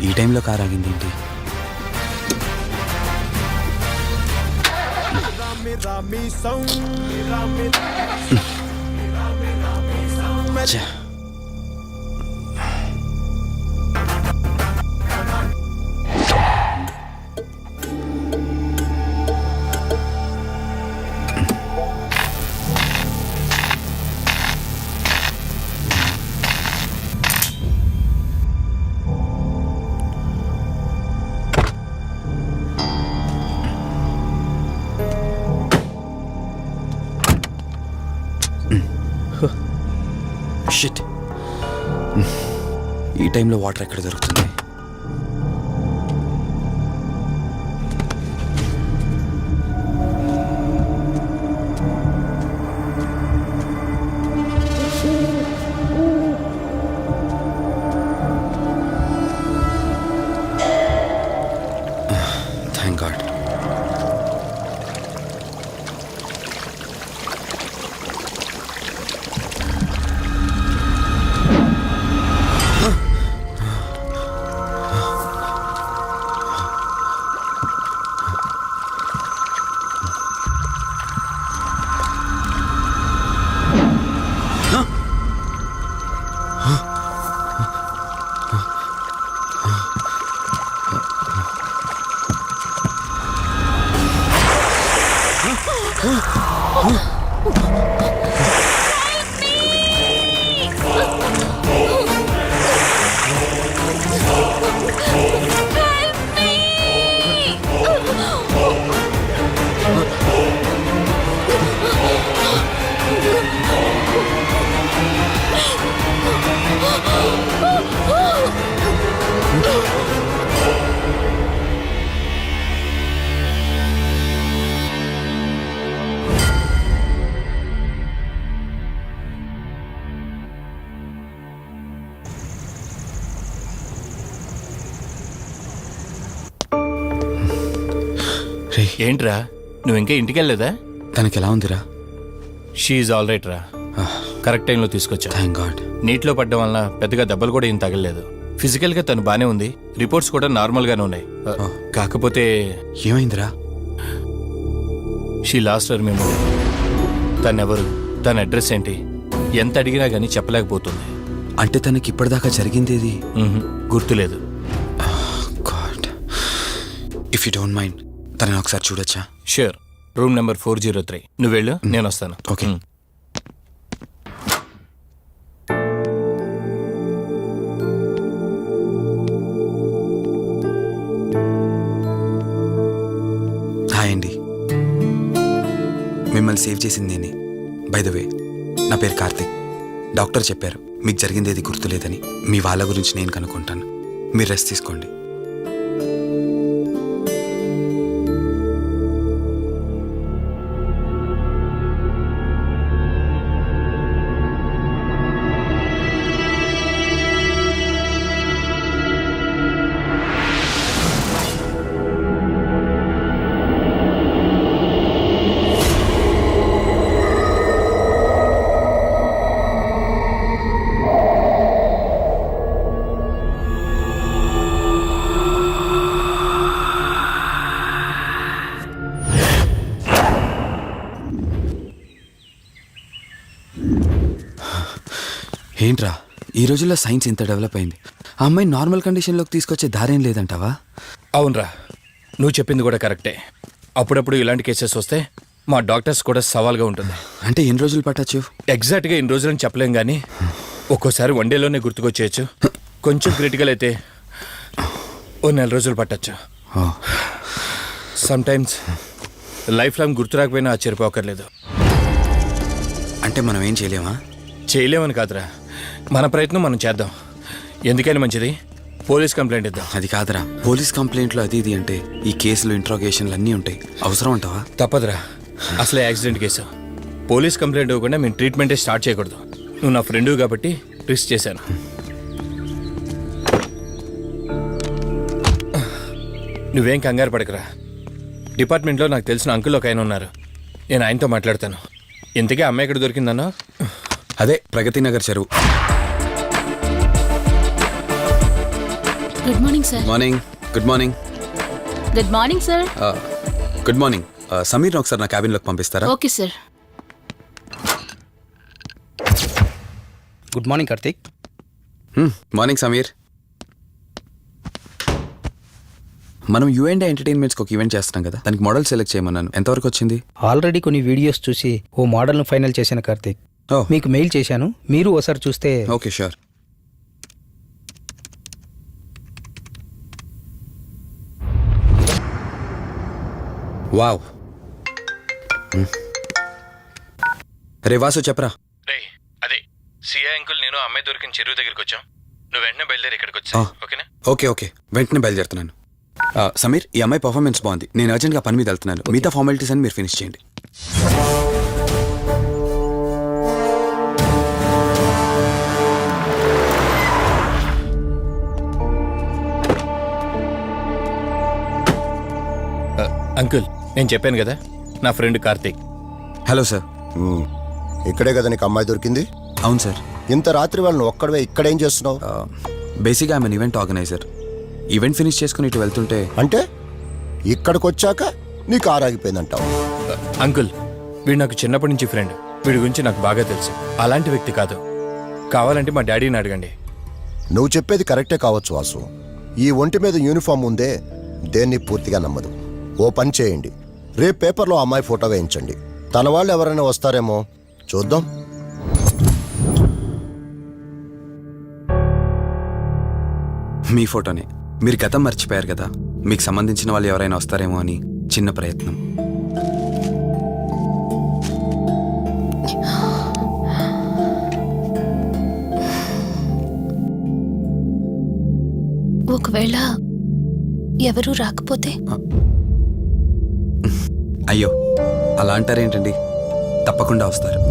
ఈ టైంలో కార్ ఆగింది ఏంటి? ఛే. షిట్. ఈ టైంలో వాటర్ ఎక్కడ దొరుకుతుంది? Thank God. ఏంట్రా నువ్వు ఇంకా ఇంటికి వెళ్ళలేదా? తనకి ఎలా ఉందిరా? షీఈ్ ఆల్ రైట్ రా. కరెక్ట్ టైంలో తీసుకొచ్చా. Thank God. నీటిలో పడ్డం వలన పెద్దగా దెబ్బలు కూడా ఏం తగలలేదు. ఫిజికల్గా తను బానే ఉంది. రిపోర్ట్స్ కూడా నార్మల్గానే ఉన్నాయి. కాకపోతే ఏమైందిరా? She lost her memory. తనెవరు, తన అడ్రస్ ఏంటి, ఎంత అడిగినా కానీ చెప్పలేకపోతుంది. అంటే తనకి ఇప్పటిదాకా జరిగిందేది గుర్తులేదు. God. If you don't mind తనని ఒకసారి చూడొచ్చా? ష్యూర్. Room number 403. నువ్వు వెళ్ళు, నేను వస్తాను. ఓకే. హాయ్ అండి. మిమ్మల్ని సేవ్ చేసింది నేనే. బై ద వే, నా పేరు కార్తిక్. డాక్టర్ చెప్పారు మీకు జరిగిందేది గుర్తులేదని. మీ వాళ్ళ గురించి నేను కనుక్కుంటాను. మీరు రెస్ట్ తీసుకోండి. ఏంట్రా ఈ రోజుల్లో సైన్స్ ఇంత డెవలప్ అయింది. ఆ అమ్మాయి నార్మల్ కండిషన్లోకి తీసుకొచ్చే దారేం లేదంటావా? అవునరా, నువ్వు చెప్పింది కూడా కరెక్టే. అప్పుడప్పుడు ఇలాంటి కేసెస్ వస్తే మా డాక్టర్స్ కూడా సవాల్గా ఉంటుంది. అంటే ఎన్ని రోజులు పట్టచ్చు? ఎగ్జాక్ట్గా ఎన్ని రోజులని చెప్పలేం కానీ ఒక్కోసారి వన్ డేలోనే గుర్తుకొచ్చేయచ్చు. కొంచెం క్రిటికల్ అయితే ఓ 4 రోజులు పట్టచ్చు. సమ్టైమ్స్ లైఫ్ లాంగ్ గుర్తు రాకపోయినా ఆశ్చర్యపోకర్లేదు. అంటే మనం ఏం చేయలేమా? చేయలేమని కాదురా, మన ప్రయత్నం మనం చేద్దాం. ఎందుకని మంచిది, పోలీస్ కంప్లైంట్ ఇద్దాం. అది కాదురా, పోలీస్ కంప్లైంట్లో అది ఇది అంటే ఈ కేసులు ఇంట్రాగేషన్లు అన్నీ ఉంటాయి. అవసరం అంటావా? తప్పదురా, అసలే యాక్సిడెంట్ కేసు. పోలీస్ కంప్లైంట్ ఇవ్వకుండా మేము ట్రీట్మెంటే స్టార్ట్ చేయకూడదు. నువ్వు నా ఫ్రెండ్ కాబట్టి రిస్క్ చేశాను. నువ్వేం కంగారు పడకరా. డిపార్ట్మెంట్లో నాకు తెలిసిన అంకుల్ ఒక ఆయన ఉన్నారు. నేను ఆయనతో మాట్లాడతాను. ఇంతకీ అమ్మాయి ఎక్కడ దొరికిందన్నా? అదే ప్రగతి నగర్ చెరువు. Good morning sir. Morning. Good morning. Good morning sir. Good morning. సమీర్ని ఒకసారి నా క్యాబిన్లోకి పంపిస్తారా? Okay sir. Good morning Karthik. Morning Sameer. మనం యూఎండే ఎంటర్టైన్మెంట్స్కి ఒక ఈవెంట్ చేస్తున్నాం కదా, దానికి మోడల్ సెలెక్ట్ చేయమన్నాను. ఎంతవరకు వచ్చింది? ఆల్రెడీ కొన్ని వీడియోస్ చూసి ఓ మోడల్ను ఫైనల్ చేశాను కార్తీక్. ఓ మీకు మెయిల్ చేశాను, మీరు ఒకసారి చూస్తే. Okay sure. వావ్. రే వాసు చెప్పరా. రే అదే సిఐ అంకుల్ నేను అమ్మాయి దొరికిన చెరువు దగ్గరికి వచ్చాం. నువ్వు వెంటనే బయలుదేరి ఇక్కడికి వచ్చా. ఓకేనా? ఓకే ఓకే, వెంటనే బయలుదేరుతున్నాను. సమీర్, ఈ అమ్మాయి పర్ఫార్మెన్స్ బాగుంది. నేను అర్జెంట్గా పని మీద వెళ్తున్నాను. మిగతా ఫార్మాలిటీస్ అని మీరు ఫినిష్ చేయండి. అంకుల్ నేను చెప్పాను కదా, నా ఫ్రెండ్ కార్తీక్. Hello sir. ఇక్కడే కదా నీకు అమ్మాయి దొరికింది? అవును సార్. ఇంత రాత్రి వాళ్ళని ఒక్కడవే ఇక్కడేం చేస్తున్నావు? బేసిక్గా I'm an event organiser. Event finish చేసుకుని ఇటు వెళ్తుంటే అంటే ఇక్కడికి వచ్చాక నీ కారు ఆగిపోయిందంటావు? అంకుల్ వీడు నాకు చిన్నప్పటి నుంచి ఫ్రెండ్. వీడి గురించి నాకు బాగా తెలుసు. అలాంటి వ్యక్తి కాదు. కావాలంటే మా డాడీని అడగండి. నువ్వు చెప్పేది కరెక్టే కావచ్చు వాసు. ఈ ఒంటి మీద యూనిఫామ్ ఉందే దేన్ని పూర్తిగా నమ్మదు. ఓ పని చేయండి, రేపు పేపర్లో అమ్మాయి ఫోటో వేయించండి. తన వాళ్ళు ఎవరైనా వస్తారేమో చూద్దాం. మీ ఫోటోనే. మీరు గతం మర్చిపోయారు కదా, మీకు సంబంధించిన వాళ్ళు ఎవరైనా వస్తారేమో అని చిన్న ప్రయత్నం. ఒకవేళ ఎవరూ రాకపోతే? అయ్యో అలా అంటారేంటండి, తప్పకుండా వస్తారు.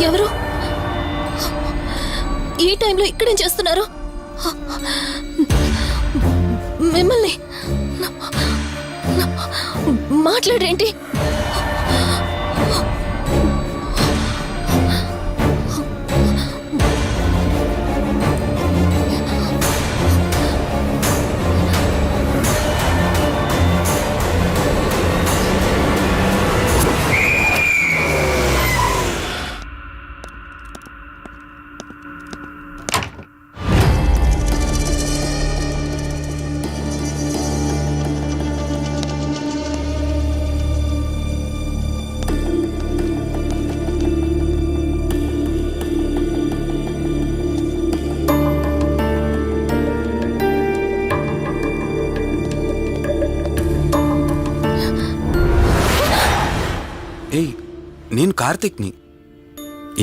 ఎవరు ఈ టైంలో ఇక్కడేం చేస్తున్నారు? మిమ్మల్ని మాట్లాడేంటి? నేను కార్తిక్ని.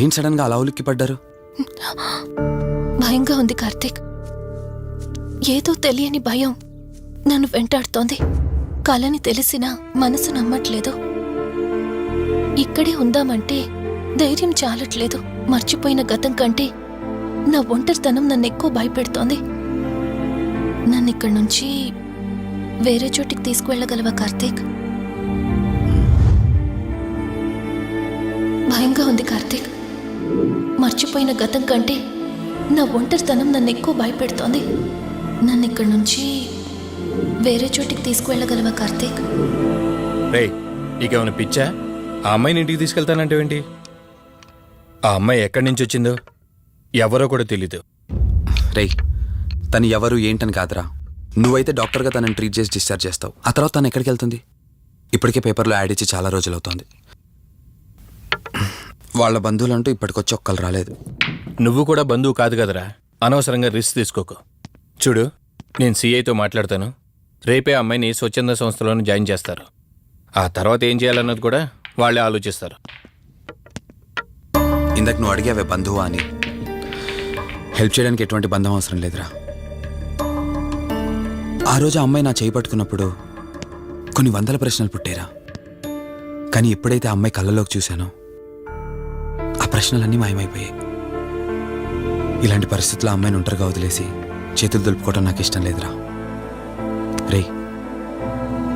ఏం సడన్గా అలా ఉలిక్కి పడ్డారు? భయంగా ఉంది కార్తీక్. ఏదో తెలియని భయం నన్ను వెంటాడుతోంది. కలని తెలిసినా మనసు నమ్మట్లేదు. ఇక్కడే ఉందామంటే ధైర్యం చాలట్లేదు. మర్చిపోయిన గతం కంటే నా ఒంటరితనం నన్ను ఎక్కువ భయపెడుతోంది. నన్ను ఇక్కడి నుంచి వేరే చోటికి తీసుకువెళ్ళగలవా కార్తీక్? భయంగా ఉంది కార్తీక్. మర్చిపోయిన గతం కంటే నా ఒంటరితనం నన్ను ఎక్కువ భయపెడుతోంది. నన్ను ఇక్కడి నుంచి వేరే చోటికి తీసుకువెళ్ళగలవా కార్తీక్? రే, నీకేమైనా పిచ్చా? ఆ అమ్మాయిని ఇంటికి తీసుకెళ్తానంటేవేంటి? ఆ అమ్మాయి ఎక్కడి నుంచి వచ్చిందో ఎవరో కూడా తెలీదు. రేయ్, తను ఎవరు ఏంటని కాదురా. నువ్వైతే డాక్టర్గా తనని ట్రీట్ చేసి డిశ్చార్జ్ చేస్తావు. ఆ తర్వాత తను ఎక్కడికి వెళ్తుంది? ఇప్పటికే పేపర్లో యాడ్ ఇచ్చి చాలా రోజులు అవుతోంది. వాళ్ళ బంధువులంటూ ఇప్పటికొచ్చి ఒక్కరు రాలేదు. నువ్వు కూడా బంధువు కాదు కదరా. అనవసరంగా రిస్క్ తీసుకోకు. చూడు, నేను సిఐతో మాట్లాడతాను. రేపే అమ్మాయిని స్వచ్ఛంద సంస్థలోనే జాయిన్ చేస్తారు. ఆ తర్వాత ఏం చేయాలన్నది కూడా వాళ్ళే ఆలోచిస్తారు. ఇందాక నువ్వు అడిగావే బంధువా అని. హెల్ప్ చేయడానికి ఎటువంటి బంధం అవసరం లేదురా. ఆ రోజు ఆ అమ్మాయి నా చేయి పట్టుకున్నప్పుడు కొన్ని వందల ప్రశ్నలు పుట్టేరా. కానీ ఎప్పుడైతే ఆ అమ్మాయి కళ్ళలోకి చూశానో ఆ ప్రశ్నలన్నీ మాయమైపోయాయి. ఇలాంటి పరిస్థితుల్లో ఆ అమ్మాయిని ఒంటరిగా వదిలేసి చేతులు దులుపుకోవడం నాకు ఇష్టం లేదురా. రేయ్,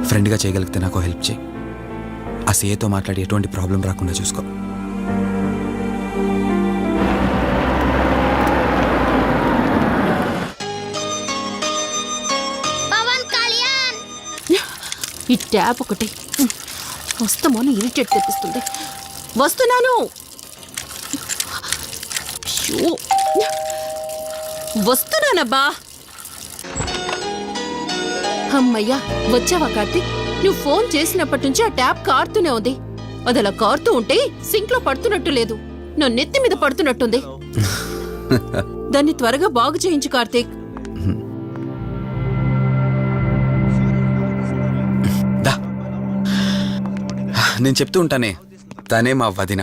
ఫ్రెండ్గా చేయగలిగితే నాకు హెల్ప్ చేయి. ఆ సీఏతో మాట్లాడి ఎటువంటి ప్రాబ్లం రాకుండా చూసుకో. ఈ ట్యాప్ ఒకటి వస్తామని ఇరిటేట్ తెప్పిస్తుంది. వస్తున్నాను. షో. వస్తున్నానబ్బా. అమ్మయ్యా, వచ్చావా కార్తీక్? నువ్వు ఫోన్ చేసినప్పటి నుంచి ఆ ట్యాప్ కారుతూనే ఉంది. అది అలా కారుతూ ఉంటే సింక్ లో పడుతున్నట్టు లేదు, నా నెత్తి మీద పడుతున్నట్టుంది. దాన్ని త్వరగా బాగు చేయించు కార్తీక్. నేను చెప్తూ ఉంటానే, తనే మా వదిన.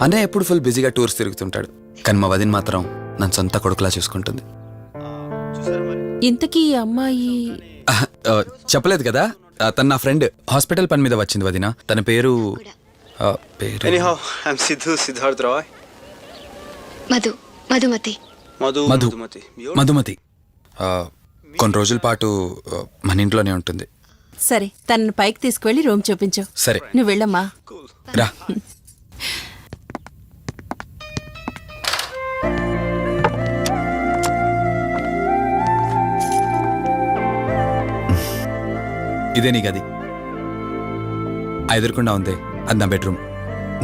అన్నయ్య ఎప్పుడు ఫుల్ బిజీగా టూర్స్ తిరుగుతుంటాడు. కానీ మా వదిన మాత్రం నన్ను సొంత కొడుకులా చూసుకుంటుంది. ఇంతకీ ఈ అమ్మాయి చెప్పలేదు కదా, తను నా ఫ్రెండ్. హాస్పిటల్ పని మీద వచ్చింది వదిన. తన పేరు Anyhow, I'm Siddharth Roy. Madhumati. Madhumati. కొన్ని రోజుల పాటు మన ఇంట్లోనే ఉంటుంది. సరే, తనను పైకి తీసుకువెళ్ళి రూమ్ చూపించు. సరే, నువ్వు వెళ్ళమ్మా. రా. ఇదే నీ గది. ఎదురుకుండా ఉందే, అది నా బెడ్రూమ్.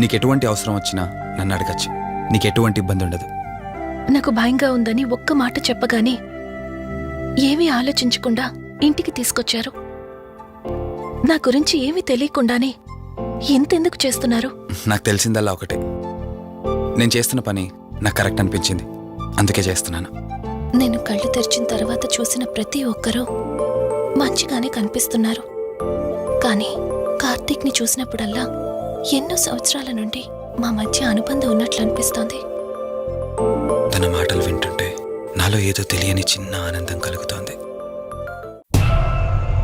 నీకు ఎటువంటి అవసరం వచ్చినా నన్ను అడగచ్చు. నీకు ఎటువంటి ఇబ్బంది ఉండదు. నాకు భయంగా ఉందని ఒక్క మాట చెప్పగానే ఏమీ ఆలోచించకుండా ఇంటికి తీసుకొచ్చారు. నా గురించి ఏమీ తెలియకుండానే ఇంతెందుకు చేస్తున్నారు? నాకు తెలిసిందల్లా ఒకటే, నేను చేస్తున్న పని నాకు కరెక్ట్ అనిపించింది, అందుకే చేస్తున్నాను. నేను కళ్ళు తెరిచిన తర్వాత చూసిన ప్రతి ఒక్కరూ మంచిగానే కనిపిస్తున్నారు. కానీ కార్తీక్ని చూసినప్పుడల్లా ఎన్నో సంవత్సరాల నుండి మా మధ్య అనుబంధం ఉన్నట్లు అనిపిస్తోంది. తన మాటలు వింటుంటే నాలో ఏదో తెలియని చిన్న ఆనందం కలుగుతోంది.